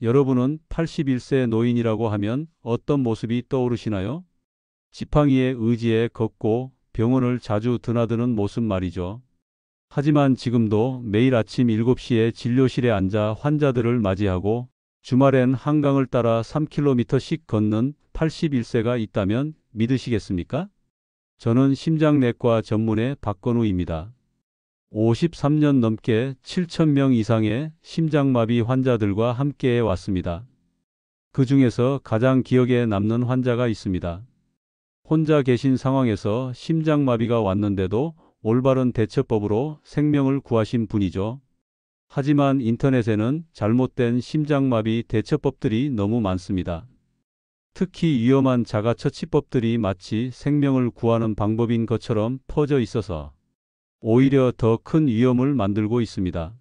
여러분은 81세 노인이라고 하면 어떤 모습이 떠오르시나요? 지팡이의 의지에 걷고 병원을 자주 드나드는 모습 말이죠. 하지만 지금도 매일 아침 7시에 진료실에 앉아 환자들을 맞이하고 주말엔 한강을 따라 3km씩 걷는 81세가 있다면 믿으시겠습니까? 저는 심장내과 전문의 박건우입니다. 53년 넘게 7,000명 이상의 심장마비 환자들과 함께해 왔습니다. 그 중에서 가장 기억에 남는 환자가 있습니다. 혼자 계신 상황에서 심장마비가 왔는데도 올바른 대처법으로 생명을 구하신 분이죠. 하지만 인터넷에는 잘못된 심장마비 대처법들이 너무 많습니다. 특히 위험한 자가처치법들이 마치 생명을 구하는 방법인 것처럼 퍼져 있어서 오히려 더 큰 위험을 만들고 있습니다.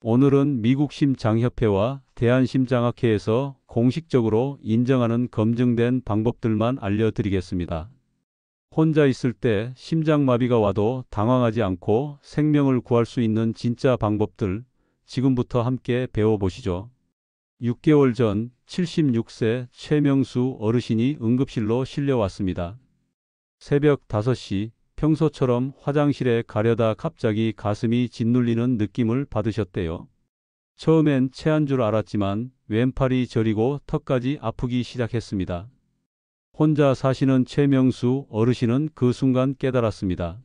오늘은 미국 심장협회와 대한심장학회에서 공식적으로 인정하는 검증된 방법들만 알려드리겠습니다. 혼자 있을 때 심장마비가 와도 당황하지 않고 생명을 구할 수 있는 진짜 방법들 지금부터 함께 배워보시죠. 6개월 전 76세 최명수 어르신이 응급실로 실려왔습니다. 새벽 5시 평소처럼 화장실에 가려다 갑자기 가슴이 짓눌리는 느낌을 받으셨대요. 처음엔 체한 줄 알았지만 왼팔이 저리고 턱까지 아프기 시작했습니다. 혼자 사시는 최명수 어르신은 그 순간 깨달았습니다.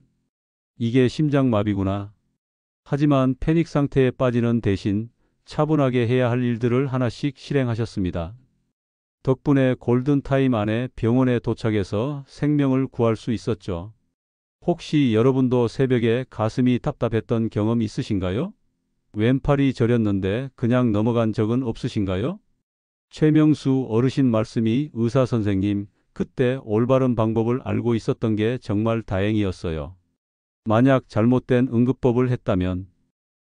이게 심장마비구나. 하지만 패닉 상태에 빠지는 대신 차분하게 해야 할 일들을 하나씩 실행하셨습니다. 덕분에 골든타임 안에 병원에 도착해서 생명을 구할 수 있었죠. 혹시 여러분도 새벽에 가슴이 답답했던 경험 있으신가요? 왼팔이 저렸는데 그냥 넘어간 적은 없으신가요? 최명수 어르신 말씀이 의사 선생님, 그때 올바른 방법을 알고 있었던 게 정말 다행이었어요. 만약 잘못된 응급법을 했다면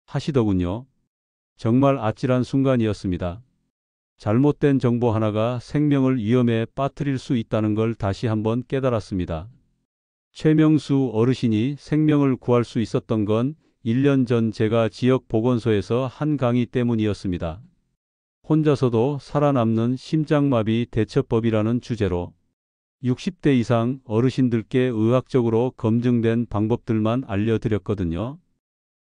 하시더군요. 정말 아찔한 순간이었습니다. 잘못된 정보 하나가 생명을 위험에 빠뜨릴 수 있다는 걸 다시 한번 깨달았습니다. 최명수 어르신이 생명을 구할 수 있었던 건 1년 전 제가 지역 보건소에서 한 강의 때문이었습니다. 혼자서도 살아남는 심장마비 대처법이라는 주제로 60대 이상 어르신들께 의학적으로 검증된 방법들만 알려드렸거든요.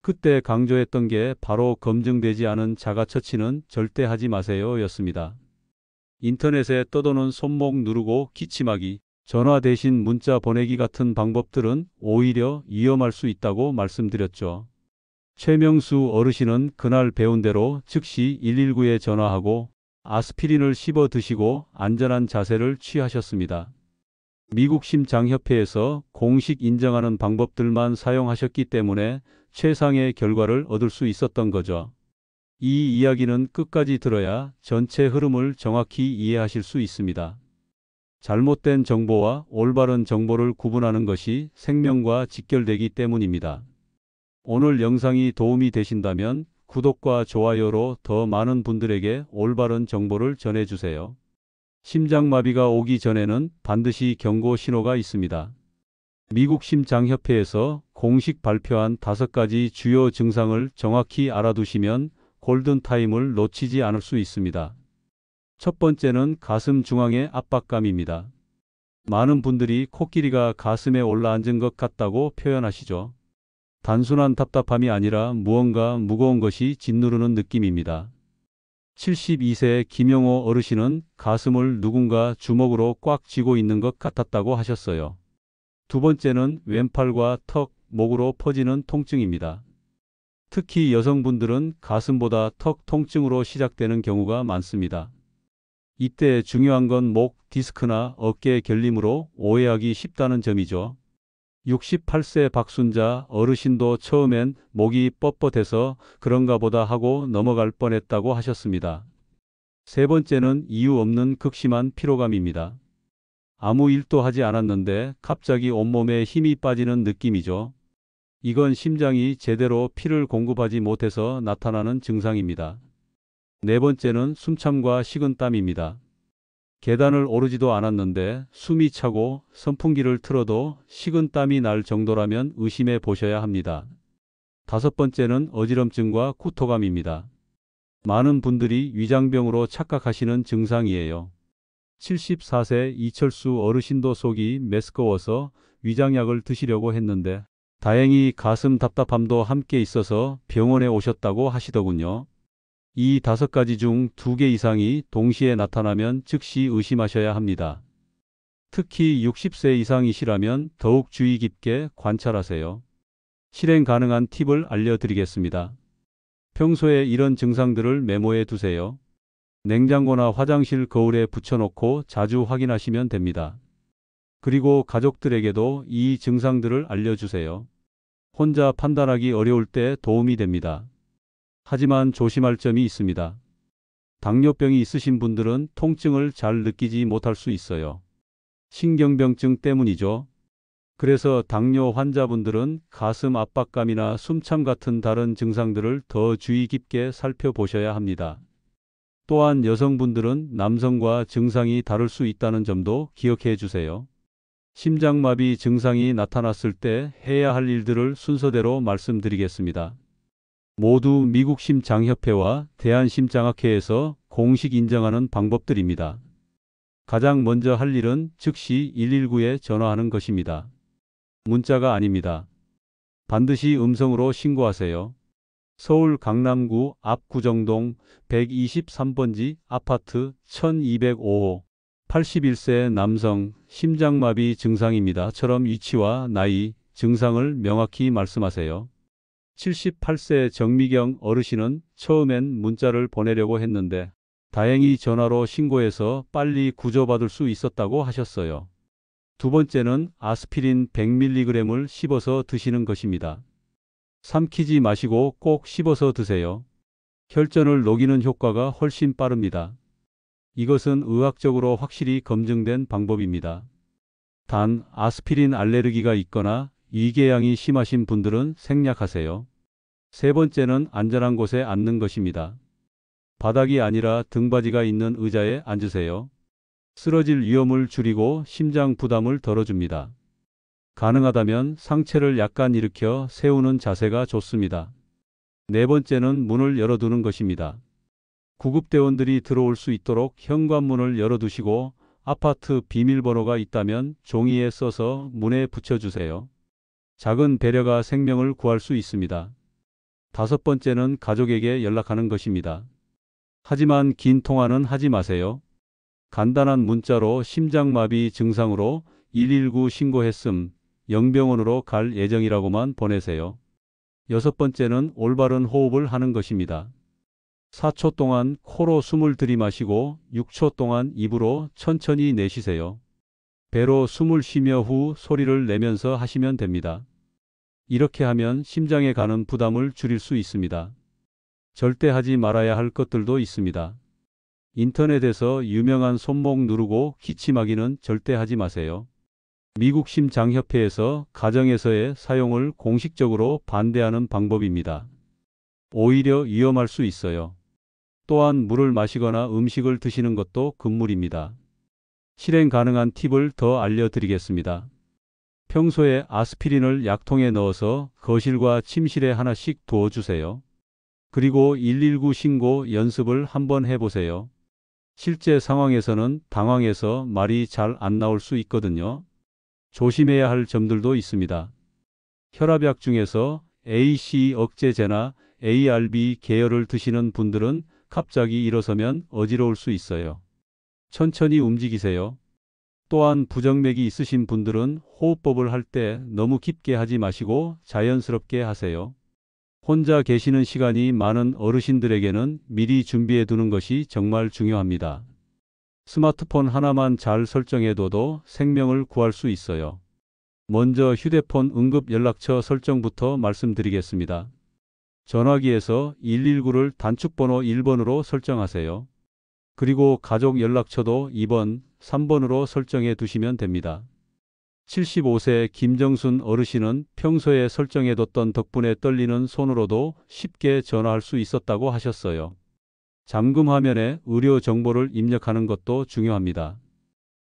그때 강조했던 게 바로 검증되지 않은 자가처치는 절대 하지 마세요 였습니다. 인터넷에 떠도는 손목 누르고 기침하기, 전화 대신 문자 보내기 같은 방법들은 오히려 위험할 수 있다고 말씀드렸죠. 최명수 어르신은 그날 배운 대로 즉시 119에 전화하고 아스피린을 씹어 드시고 안전한 자세를 취하셨습니다. 미국 심장협회에서 공식 인정하는 방법들만 사용하셨기 때문에 최상의 결과를 얻을 수 있었던 거죠. 이 이야기는 끝까지 들어야 전체 흐름을 정확히 이해하실 수 있습니다. 잘못된 정보와 올바른 정보를 구분하는 것이 생명과 직결되기 때문입니다. 오늘 영상이 도움이 되신다면 구독과 좋아요로 더 많은 분들에게 올바른 정보를 전해주세요. 심장마비가 오기 전에는 반드시 경고 신호가 있습니다. 미국 심장협회에서 공식 발표한 5가지 주요 증상을 정확히 알아두시면 골든타임을 놓치지 않을 수 있습니다. 첫 번째는 가슴 중앙의 압박감입니다. 많은 분들이 코끼리가 가슴에 올라앉은 것 같다고 표현하시죠. 단순한 답답함이 아니라 무언가 무거운 것이 짓누르는 느낌입니다. 72세 김영호 어르신은 가슴을 누군가 주먹으로 꽉 쥐고 있는 것 같았다고 하셨어요. 두 번째는 왼팔과 턱, 목으로 퍼지는 통증입니다. 특히 여성분들은 가슴보다 턱 통증으로 시작되는 경우가 많습니다. 이때 중요한 건 목 디스크나 어깨 결림으로 오해하기 쉽다는 점이죠. 68세 박순자 어르신도 처음엔 목이 뻣뻣해서 그런가 보다 하고 넘어갈 뻔했다고 하셨습니다. 세 번째는 이유 없는 극심한 피로감입니다. 아무 일도 하지 않았는데 갑자기 온몸에 힘이 빠지는 느낌이죠. 이건 심장이 제대로 피를 공급하지 못해서 나타나는 증상입니다. 네 번째는 숨참과 식은땀입니다. 계단을 오르지도 않았는데 숨이 차고 선풍기를 틀어도 식은땀이 날 정도라면 의심해 보셔야 합니다. 다섯 번째는 어지럼증과 구토감입니다. 많은 분들이 위장병으로 착각하시는 증상이에요. 74세 이철수 어르신도 속이 메스꺼워서 위장약을 드시려고 했는데 다행히 가슴 답답함도 함께 있어서 병원에 오셨다고 하시더군요. 이 5가지 중 2개 이상이 동시에 나타나면 즉시 의심하셔야 합니다. 특히 60세 이상이시라면 더욱 주의 깊게 관찰하세요. 실행 가능한 팁을 알려드리겠습니다. 평소에 이런 증상들을 메모해 두세요. 냉장고나 화장실 거울에 붙여놓고 자주 확인하시면 됩니다. 그리고 가족들에게도 이 증상들을 알려주세요. 혼자 판단하기 어려울 때 도움이 됩니다. 하지만 조심할 점이 있습니다. 당뇨병이 있으신 분들은 통증을 잘 느끼지 못할 수 있어요. 신경병증 때문이죠. 그래서 당뇨 환자분들은 가슴 압박감이나 숨참 같은 다른 증상들을 더 주의 깊게 살펴보셔야 합니다. 또한 여성분들은 남성과 증상이 다를 수 있다는 점도 기억해 주세요. 심장마비 증상이 나타났을 때 해야 할 일들을 순서대로 말씀드리겠습니다. 모두 미국 심장협회와 대한심장학회에서 공식 인정하는 방법들입니다. 가장 먼저 할 일은 즉시 119에 전화하는 것입니다. 문자가 아닙니다. 반드시 음성으로 신고하세요. 서울 강남구 압구정동 123번지 아파트 1205호 81세 남성 심장마비 증상입니다.처럼 위치와 나이, 증상을 명확히 말씀하세요. 78세 정미경 어르신은 처음엔 문자를 보내려고 했는데 다행히 전화로 신고해서 빨리 구조받을 수 있었다고 하셨어요. 2번째는 아스피린 100mg을 씹어서 드시는 것입니다. 삼키지 마시고 꼭 씹어서 드세요. 혈전을 녹이는 효과가 훨씬 빠릅니다. 이것은 의학적으로 확실히 검증된 방법입니다. 단, 아스피린 알레르기가 있거나 위궤양이 심하신 분들은 생략하세요. 3번째는 안전한 곳에 앉는 것입니다. 바닥이 아니라 등받이가 있는 의자에 앉으세요. 쓰러질 위험을 줄이고 심장 부담을 덜어줍니다. 가능하다면 상체를 약간 일으켜 세우는 자세가 좋습니다. 4번째는 문을 열어두는 것입니다. 구급대원들이 들어올 수 있도록 현관문을 열어두시고 아파트 비밀번호가 있다면 종이에 써서 문에 붙여주세요. 작은 배려가 생명을 구할 수 있습니다. 5번째는 가족에게 연락하는 것입니다. 하지만 긴 통화는 하지 마세요. 간단한 문자로 심장마비 증상으로 119 신고했음, 영병원으로 갈 예정이라고만 보내세요. 6번째는 올바른 호흡을 하는 것입니다. 4초 동안 코로 숨을 들이마시고 6초 동안 입으로 천천히 내쉬세요. 배로 숨을 쉬며 후 소리를 내면서 하시면 됩니다. 이렇게 하면 심장에 가는 부담을 줄일 수 있습니다. 절대 하지 말아야 할 것들도 있습니다. 인터넷에서 유명한 손목 누르고 기침하기는 절대 하지 마세요. 미국 심장협회에서 가정에서의 사용을 공식적으로 반대하는 방법입니다. 오히려 위험할 수 있어요. 또한 물을 마시거나 음식을 드시는 것도 금물입니다. 실행 가능한 팁을 더 알려드리겠습니다. 평소에 아스피린을 약통에 넣어서 거실과 침실에 하나씩 두어주세요. 그리고 119 신고 연습을 한번 해보세요. 실제 상황에서는 당황해서 말이 잘 안 나올 수 있거든요. 조심해야 할 점들도 있습니다. 혈압약 중에서 AC 억제제나 ARB 계열을 드시는 분들은 갑자기 일어서면 어지러울 수 있어요. 천천히 움직이세요. 또한 부정맥이 있으신 분들은 호흡법을 할 때 너무 깊게 하지 마시고 자연스럽게 하세요. 혼자 계시는 시간이 많은 어르신들에게는 미리 준비해 두는 것이 정말 중요합니다. 스마트폰 하나만 잘 설정해둬도 생명을 구할 수 있어요. 먼저 휴대폰 응급연락처 설정부터 말씀드리겠습니다. 전화기에서 119를 단축번호 1번으로 설정하세요. 그리고 가족 연락처도 2번, 3번으로 설정해 두시면 됩니다. 75세 김정순 어르신은 평소에 설정해뒀던 덕분에 떨리는 손으로도 쉽게 전화할 수 있었다고 하셨어요. 잠금 화면에 의료 정보를 입력하는 것도 중요합니다.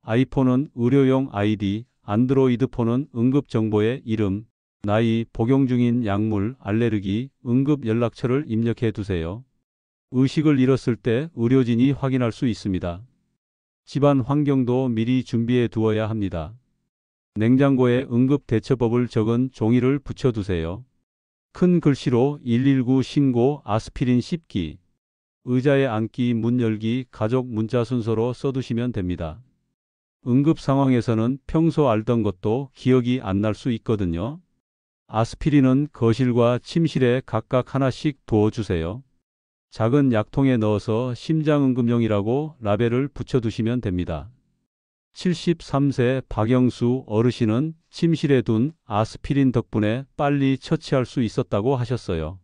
아이폰은 의료용 아이디, 안드로이드 폰은 응급 정보의 이름, 나이, 복용 중인 약물, 알레르기, 응급 연락처를 입력해 두세요. 의식을 잃었을 때 의료진이 확인할 수 있습니다. 집안 환경도 미리 준비해 두어야 합니다. 냉장고에 응급 대처법을 적은 종이를 붙여두세요. 큰 글씨로 119 신고, 아스피린 씹기, 의자에 앉기, 문 열기, 가족 문자 순서로 써두시면 됩니다. 응급 상황에서는 평소 알던 것도 기억이 안 날 수 있거든요. 아스피린은 거실과 침실에 각각 하나씩 두어주세요. 작은 약통에 넣어서 심장응급용이라고 라벨을 붙여두시면 됩니다. 73세 박영수 어르신은 침실에 둔 아스피린 덕분에 빨리 처치할 수 있었다고 하셨어요.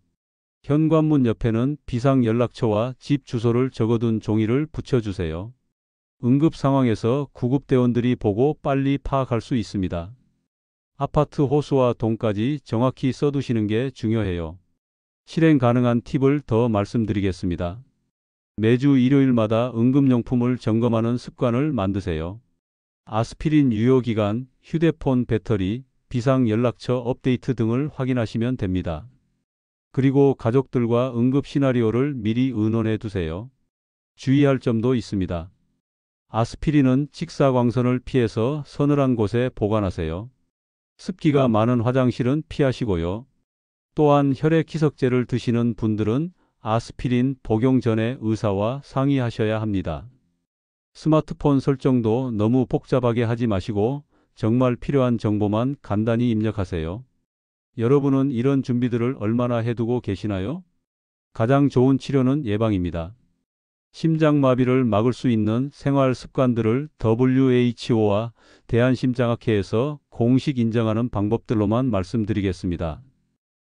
현관문 옆에는 비상연락처와 집 주소를 적어둔 종이를 붙여주세요. 응급 상황에서 구급대원들이 보고 빨리 파악할 수 있습니다. 아파트 호수와 동까지 정확히 써두시는 게 중요해요. 실행 가능한 팁을 더 말씀드리겠습니다. 매주 일요일마다 응급용품을 점검하는 습관을 만드세요. 아스피린 유효기간, 휴대폰 배터리, 비상연락처 업데이트 등을 확인하시면 됩니다. 그리고 가족들과 응급 시나리오를 미리 의논해 두세요. 주의할 점도 있습니다. 아스피린은 직사광선을 피해서 서늘한 곳에 보관하세요. 습기가 많은 화장실은 피하시고요. 또한 혈액희석제를 드시는 분들은 아스피린 복용 전에 의사와 상의하셔야 합니다. 스마트폰 설정도 너무 복잡하게 하지 마시고 정말 필요한 정보만 간단히 입력하세요. 여러분은 이런 준비들을 얼마나 해두고 계시나요? 가장 좋은 치료는 예방입니다. 심장마비를 막을 수 있는 생활 습관들을 WHO와 대한심장학회에서 공식 인정하는 방법들로만 말씀드리겠습니다.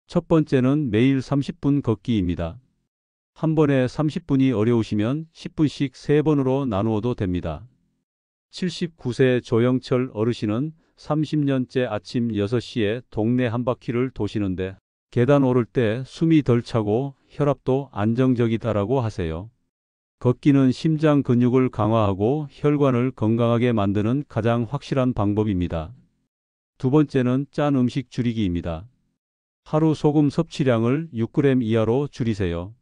첫 번째는 매일 30분 걷기입니다. 한 번에 30분이 어려우시면 10분씩 3번으로 나누어도 됩니다. 79세 조영철 어르신은 30년째 아침 6시에 동네 한 바퀴를 도시는데 계단 오를 때 숨이 덜 차고 혈압도 안정적이다라고 하세요. 걷기는 심장 근육을 강화하고 혈관을 건강하게 만드는 가장 확실한 방법입니다. 두 번째는 짠 음식 줄이기입니다. 하루 소금 섭취량을 6g 이하로 줄이세요.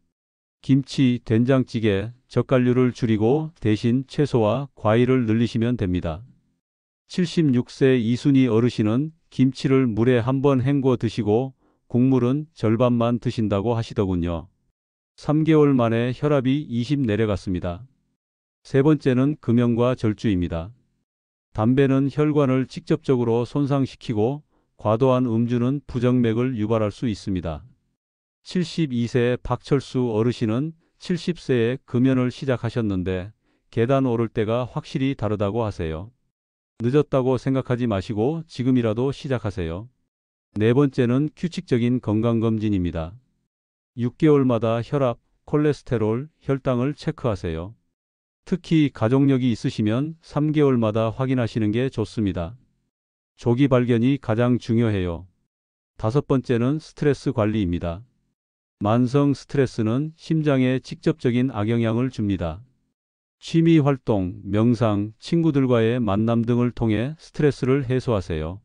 김치, 된장찌개, 젓갈류를 줄이고 대신 채소와 과일을 늘리시면 됩니다. 76세 이순희 어르신은 김치를 물에 한번 헹궈 드시고 국물은 절반만 드신다고 하시더군요. 3개월 만에 혈압이 20 내려갔습니다. 세 번째는 금연과 절주입니다. 담배는 혈관을 직접적으로 손상시키고 과도한 음주는 부정맥을 유발할 수 있습니다. 72세 박철수 어르신은 70세에 금연을 시작하셨는데 계단 오를 때가 확실히 다르다고 하세요. 늦었다고 생각하지 마시고 지금이라도 시작하세요. 네 번째는 규칙적인 건강검진입니다. 6개월마다 혈압, 콜레스테롤, 혈당을 체크하세요. 특히 가족력이 있으시면 3개월마다 확인하시는 게 좋습니다. 조기 발견이 가장 중요해요. 다섯 번째는 스트레스 관리입니다. 만성 스트레스는 심장에 직접적인 악영향을 줍니다. 취미 활동, 명상, 친구들과의 만남 등을 통해 스트레스를 해소하세요.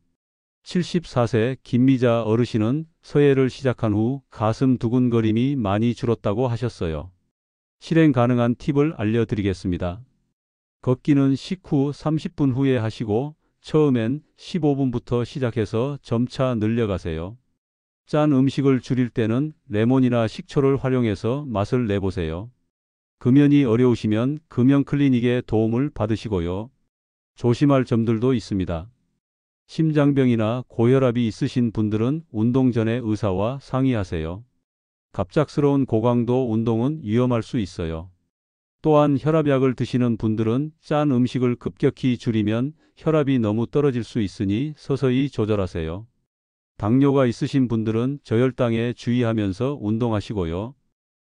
74세 김미자 어르신은 서예를 시작한 후 가슴 두근거림이 많이 줄었다고 하셨어요. 실행 가능한 팁을 알려드리겠습니다. 걷기는 식후 30분 후에 하시고 처음엔 15분부터 시작해서 점차 늘려가세요. 짠 음식을 줄일 때는 레몬이나 식초를 활용해서 맛을 내보세요. 금연이 어려우시면 금연 클리닉의 도움을 받으시고요. 조심할 점들도 있습니다. 심장병이나 고혈압이 있으신 분들은 운동 전에 의사와 상의하세요. 갑작스러운 고강도 운동은 위험할 수 있어요. 또한 혈압약을 드시는 분들은 짠 음식을 급격히 줄이면 혈압이 너무 떨어질 수 있으니 서서히 조절하세요. 당뇨가 있으신 분들은 저혈당에 주의하면서 운동하시고요.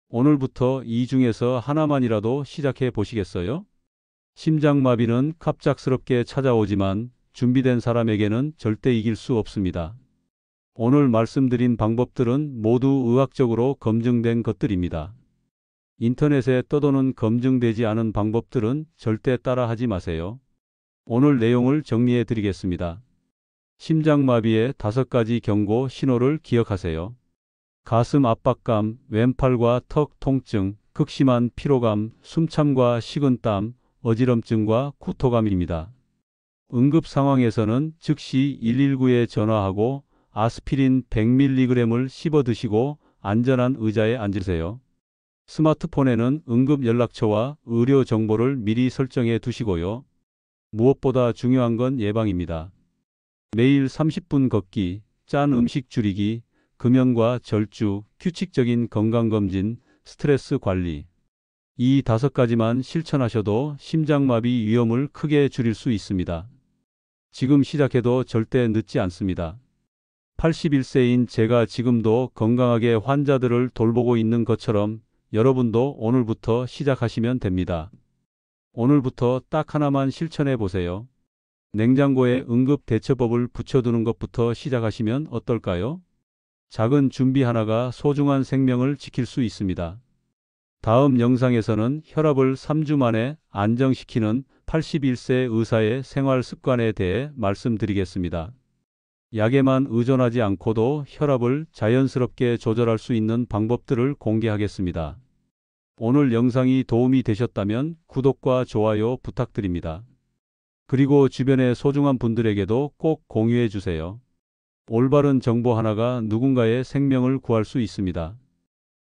오늘부터 이 중에서 하나만이라도 시작해 보시겠어요? 심장마비는 갑작스럽게 찾아오지만 준비된 사람에게는 절대 이길 수 없습니다. 오늘 말씀드린 방법들은 모두 의학적으로 검증된 것들입니다. 인터넷에 떠도는 검증되지 않은 방법들은 절대 따라하지 마세요. 오늘 내용을 정리해 드리겠습니다. 심장마비의 5가지 경고 신호를 기억하세요. 가슴 압박감, 왼팔과 턱 통증, 극심한 피로감, 숨참과 식은땀, 어지럼증과 구토감입니다. 응급 상황에서는 즉시 119에 전화하고 아스피린 100mg을 씹어 드시고 안전한 의자에 앉으세요. 스마트폰에는 응급 연락처와 의료 정보를 미리 설정해 두시고요. 무엇보다 중요한 건 예방입니다. 매일 30분 걷기, 짠 음식 줄이기, 금연과 절주, 규칙적인 건강검진, 스트레스 관리. 이 5가지만 실천하셔도 심장마비 위험을 크게 줄일 수 있습니다. 지금 시작해도 절대 늦지 않습니다. 81세인 제가 지금도 건강하게 환자들을 돌보고 있는 것처럼 여러분도 오늘부터 시작하시면 됩니다. 오늘부터 딱 하나만 실천해 보세요. 냉장고에 응급 대처법을 붙여두는 것부터 시작하시면 어떨까요? 작은 준비 하나가 소중한 생명을 지킬 수 있습니다. 다음 영상에서는 혈압을 3주 만에 안정시키는 81세 의사의 생활 습관에 대해 말씀드리겠습니다. 약에만 의존하지 않고도 혈압을 자연스럽게 조절할 수 있는 방법들을 공개하겠습니다. 오늘 영상이 도움이 되셨다면 구독과 좋아요 부탁드립니다. 그리고 주변의 소중한 분들에게도 꼭 공유해 주세요. 올바른 정보 하나가 누군가의 생명을 구할 수 있습니다.